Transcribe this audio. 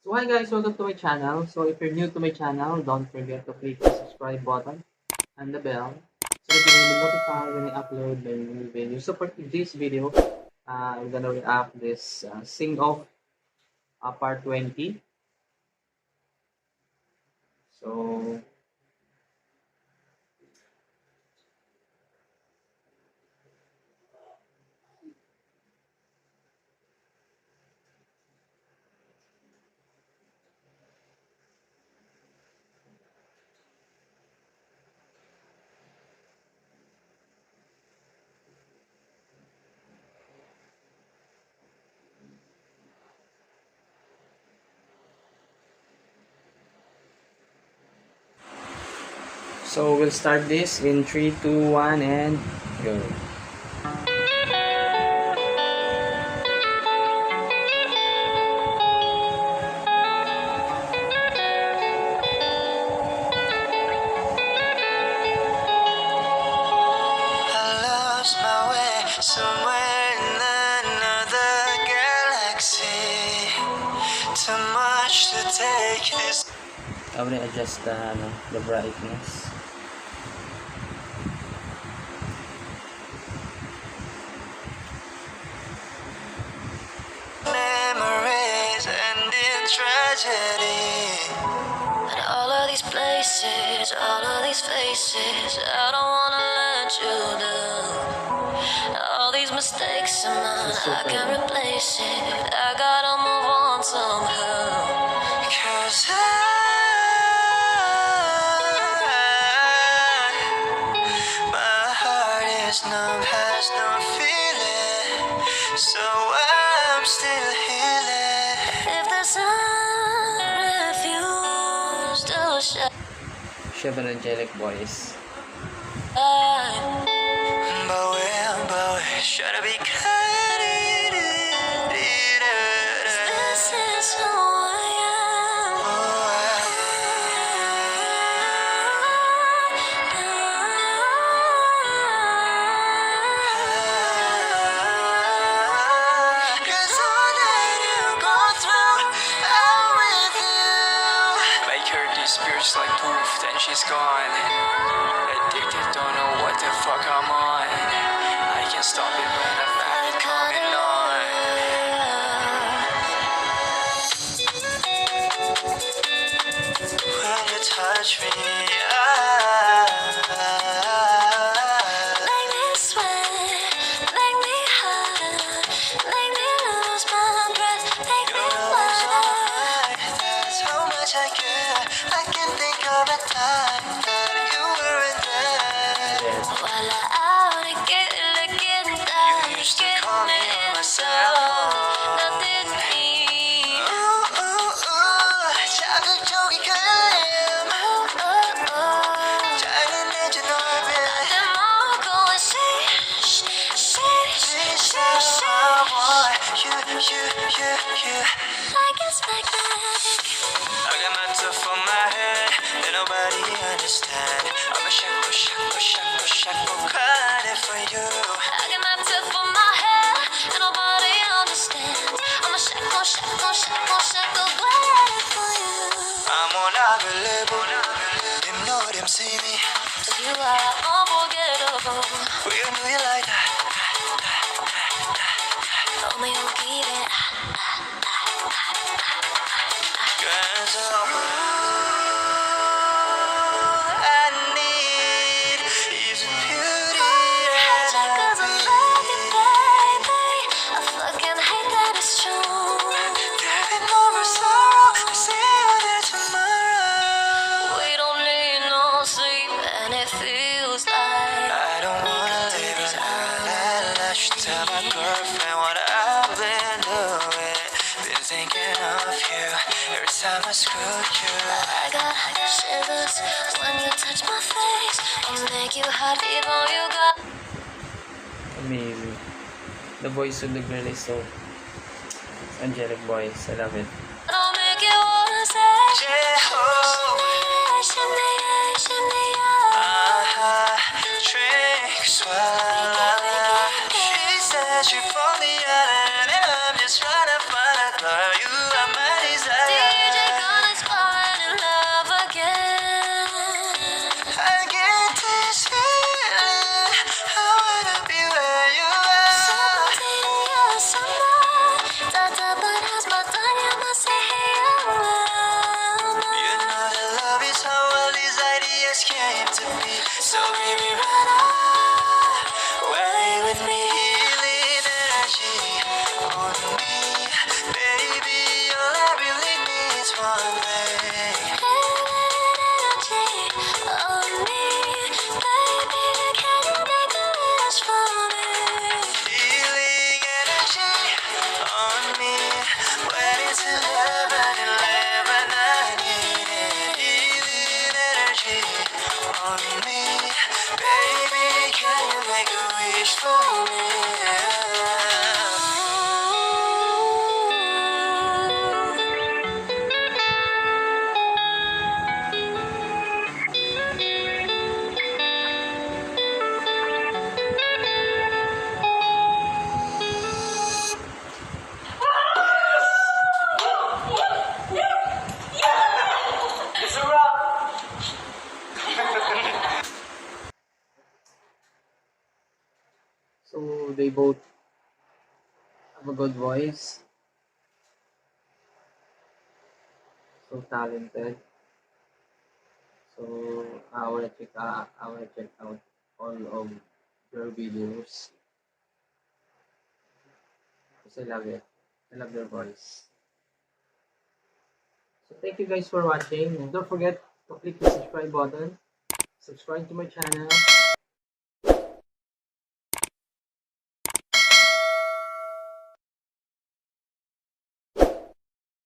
So hi guys, welcome to my channel. So if you're new to my channel, don't forget to click the subscribe button and the bell so that you will be notified when I upload my new video. So for this video, I'm gonna react this Sing Off Part 20. So we'll start this in 3, 2, 1, and go. Somewhere in another galaxy. Too much to take this. I will adjust the brightness. Memories end in tragedy. And all of these places, all of these faces, I don't wanna let you down. All these mistakes of mine, I can't replace it. I gotta move on somehow. Cause my heart is numb, has no feeling. So I'm still healing. If the sun refused to shine, Seven angelic voice. but we should be kind. This is who I am. Cause all that you go through, I'm with you. Make her disappears like poof, then she's gone. Addicted, don't know what the fuck I'm on. I can't stop it when I find it coming on. When you touch me, make me sweat, make me hot, make me lose my breath, make me wet. That's how much I care. I can think of a time that you weren't there. While out and getting down, you used to call me on myself. Nothing me. 자극적인 그림. 잔인해진 얼굴. 나를 먹고 you. Like it's magnetic. I got my stuff on my head that nobody understand. I'm a shackle cut it for you. I got my stuff on my head and nobody understands. I'm a shackle cut it for you. I'm unavailable. Them know them see me. You are unforgettable. We knew you like that. Only you keep it. Cause all I need is beauty and baby. I fucking hate that it's true. There'll be no more sorrow. I see you there tomorrow. We don't need no sleep and it feels like I don't wanna live it. I should tell my girlfriend what I've been doing. Been thinking of you every time I screwed you. I got shivers when you touch my face. I'll make you hot before you go. Amazing. The voice of the girl is so angelic voice. I love it. I'll make you wanna say Drink, swallow. She said she from the island and I'm just trying to find a girl. You are my desire. for me. Energy on me, baby, can you make a wish for me? Feeling energy on me, waiting to heaven, 11, I need it. Feeling energy on me, baby, can you make a wish for me? So they both have a good voice, so talented. So I wanna check out all of their videos because I love it. I love their voice. So thank you guys for watching, and don't forget to click the subscribe button. Subscribe to my channel.